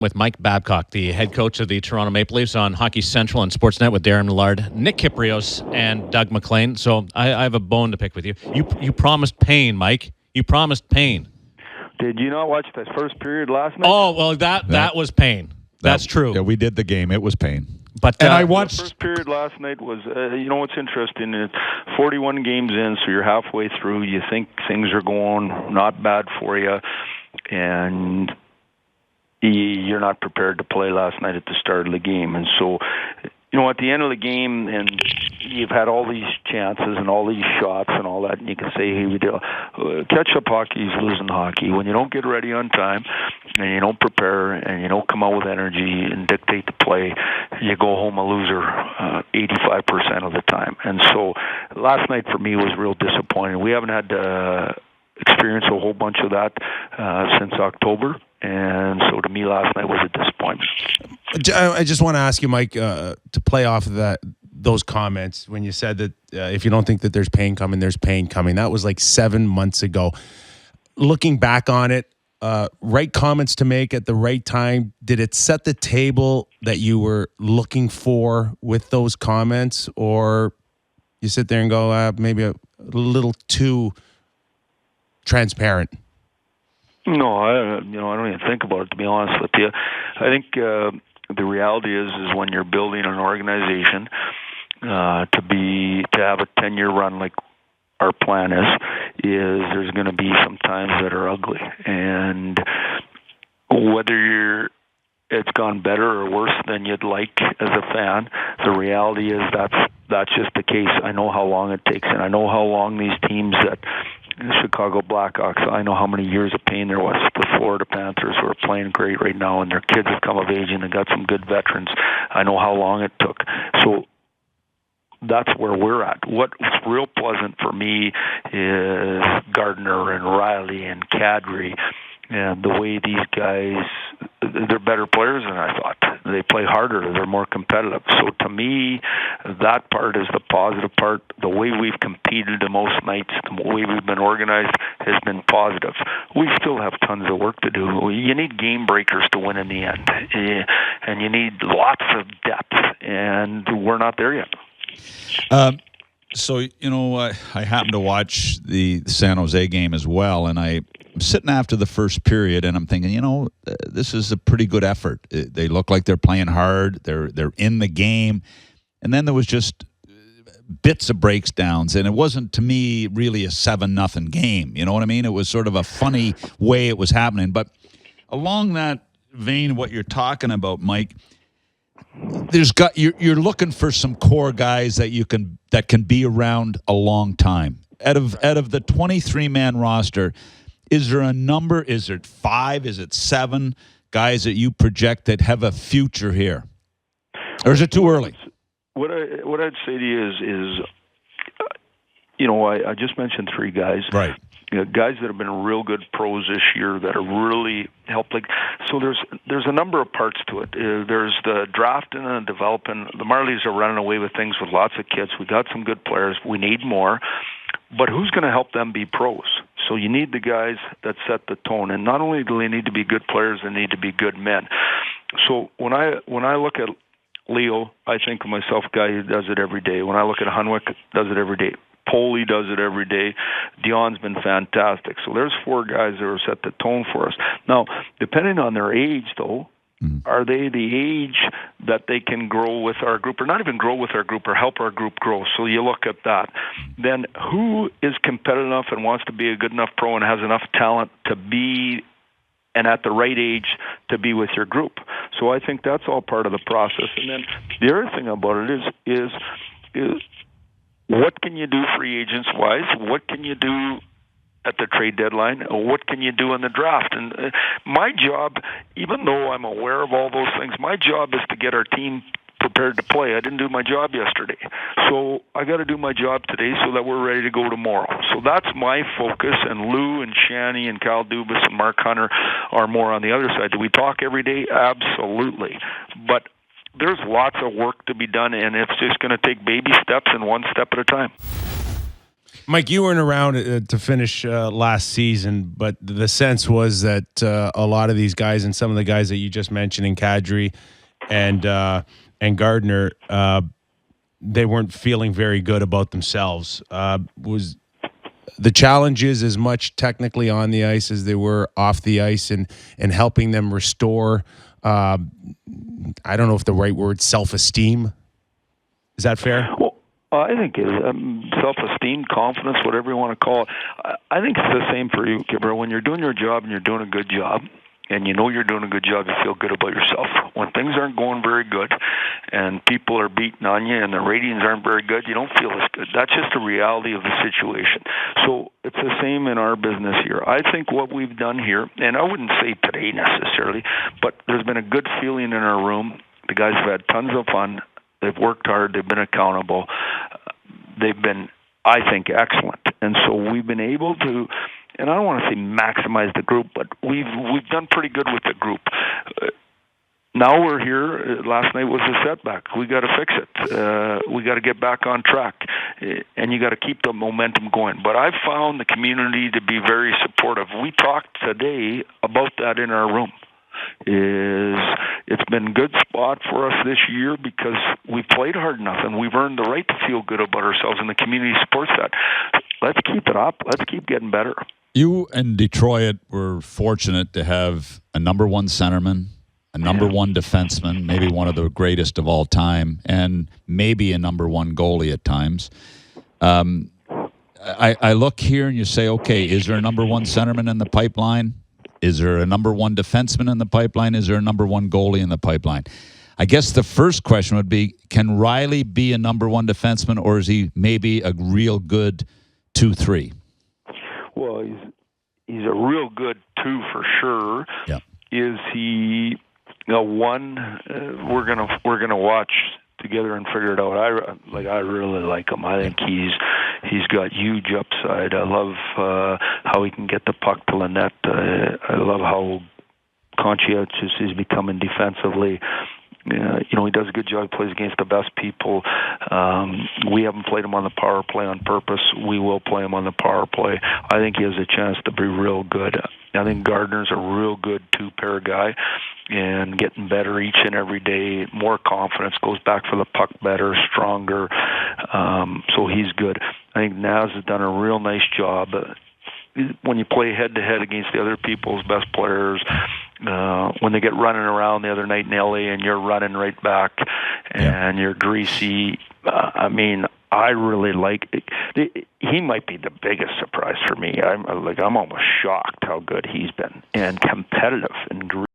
With Mike Babcock, the head coach of the Toronto Maple Leafs, on Hockey Central and Sportsnet with Darren Millard, Nick Kiprios, and Doug McLean. So I have a bone to pick with you. You promised pain, Mike. You promised pain. Did you not watch the first period last night? Oh, well, that was pain. That's true. Yeah, we did the game. It was pain. But and I watched. The first period last night was, what's interesting? It's 41 games in, so you're halfway through. You think things are going not bad for you, and you're not prepared to play last night at the start of the game. And so, at the end of the game, and you've had all these chances and all these shots and all that, and you can say, hey, catch-up hockey is losing hockey. When you don't get ready on time, and you don't prepare, and you don't come out with energy and dictate the play, you go home a loser 85% of the time. And so last night for me was real disappointing. We haven't had to experience a whole bunch of that since October. And so to me, last night was a disappointment. I just want to ask you, Mike, to play off of those comments when you said that if you don't think that there's pain coming, there's pain coming. That was like 7 months ago. Looking back on it, right comments to make at the right time. Did it set the table that you were looking for with those comments, or you sit there and go, maybe a little too transparent? No, I don't even think about it, to be honest with you. I think the reality is when you're building an organization to have a 10-year run like our plan is there's going to be some times that are ugly, and whether it's gone better or worse than you'd like as a fan, the reality is that's just the case. I know how long it takes, and I know how long these teams that the Chicago Blackhawks, I know how many years of pain there was. The Florida Panthers who are playing great right now, and their kids have come of age, and they got some good veterans. I know how long it took. So that's where we're at. What's real pleasant for me is Gardiner and Rielly and Kadri, and the way these guys, they're better players than I thought. They play harder. They're more competitive. So to me, that part is the positive part. The way we've competed the most nights, the way we've been organized has been positive. We still have tons of work to do. You need game breakers to win in the end, and you need lots of depth, and we're not there yet. So, I happened to watch the San Jose game as well, and I'm sitting after the first period, and I'm thinking, this is a pretty good effort. They look like they're playing hard. They're in the game. And then there was just bits of breakdowns, and it wasn't, to me, really a 7-0 game. You know what I mean? It was sort of a funny way it was happening. But along that vein, what you're talking about, Mike, you're looking for some core guys that can be around a long time. Out of the 23-man roster, is there a number? Is it 5? Is it 7 guys that you project that have a future here? Or is it too early? What I'd say to you is I just mentioned 3 guys. Right. Guys that have been real good pros this year that have really helped. So there's a number of parts to it. There's the drafting and the developing. The Marlies are running away with things with lots of kids. We got some good players. We need more. But who's going to help them be pros? So you need the guys that set the tone. And not only do they need to be good players, they need to be good men. So when I look at Leo, I think of myself, a guy who does it every day. When I look at Hunwick, does it every day. Poley does it every day. Dion's been fantastic. So there's 4 guys that have set the tone for us. Now, depending on their age, though, are they the age that they can grow with our group, or not even grow with our group, or help our group grow? So you look at that. Then who is competitive enough and wants to be a good enough pro and has enough talent to be and at the right age to be with your group? So I think that's all part of the process. And then the other thing about it is what can you do free agents-wise? What can you do at the trade deadline? What can you do in the draft? And my job, even though I'm aware of all those things, my job is to get our team prepared to play. I didn't do my job yesterday. So I got to do my job today so that we're ready to go tomorrow. So that's my focus, and Lou and Shanny and Kyle Dubas and Mark Hunter are more on the other side. Do we talk every day? Absolutely. But there's lots of work to be done, and it's just going to take baby steps and one step at a time. Mike, you weren't around to finish last season, but the sense was that a lot of these guys and some of the guys that you just mentioned in Kadri and Gardiner, they weren't feeling very good about themselves. Was the challenges as much technically on the ice as they were off the ice, and helping them restore, I don't know if the right word, self-esteem? Is that fair? Well, I think self-esteem, confidence, whatever you want to call it. I think it's the same for you, Kipper. When you're doing your job and you're doing a good job, and you know you're doing a good job, you feel good about yourself. When things aren't going very good and people are beating on you and the ratings aren't very good, you don't feel as good. That's just the reality of the situation. So it's the same in our business here. I think what we've done here, and I wouldn't say today necessarily, but there's been a good feeling in our room. The guys have had tons of fun. They've worked hard. They've been accountable. They've been, I think, excellent. And so we've been able to, and I don't want to say maximize the group, but we've done pretty good with the group. Now we're here. Last night was a setback. We got to fix it. We got to get back on track, and you got to keep the momentum going. But I've found the community to be very supportive. We talked today about that in our room. It's been a good spot for us this year because we played hard enough and we've earned the right to feel good about ourselves, and the community supports that. Let's keep it up. Let's keep getting better. You and Detroit were fortunate to have a number one centerman, a number one defenseman, maybe one of the greatest of all time, and maybe a number one goalie at times. I look here and you say, okay, is there a number one centerman in the pipeline? Is there a number one defenseman in the pipeline? Is there a number one goalie in the pipeline? I guess the first question would be, can Rielly be a number one defenseman, or is he maybe a real good 2-3? Well, he's a real good 2 for sure. Yeah. Is he a 1? We're gonna watch together and figure it out. I really like him. I think he's got huge upside. I love how he can get the puck to the net. I love how conscientious he's becoming defensively. He does a good job. He plays against the best people. We haven't played him on the power play on purpose. We will play him on the power play. I think he has a chance to be real good. I think Gardner's a real good 2-pair guy and getting better each and every day. More confidence, goes back for the puck better, stronger. So he's good. I think Naz has done a real nice job. When you play head-to-head against the other people's best players, when they get running around the other night in L.A. and you're running right back and you're greasy, I really like it. He might be the biggest surprise for me. I'm almost shocked how good he's been and competitive and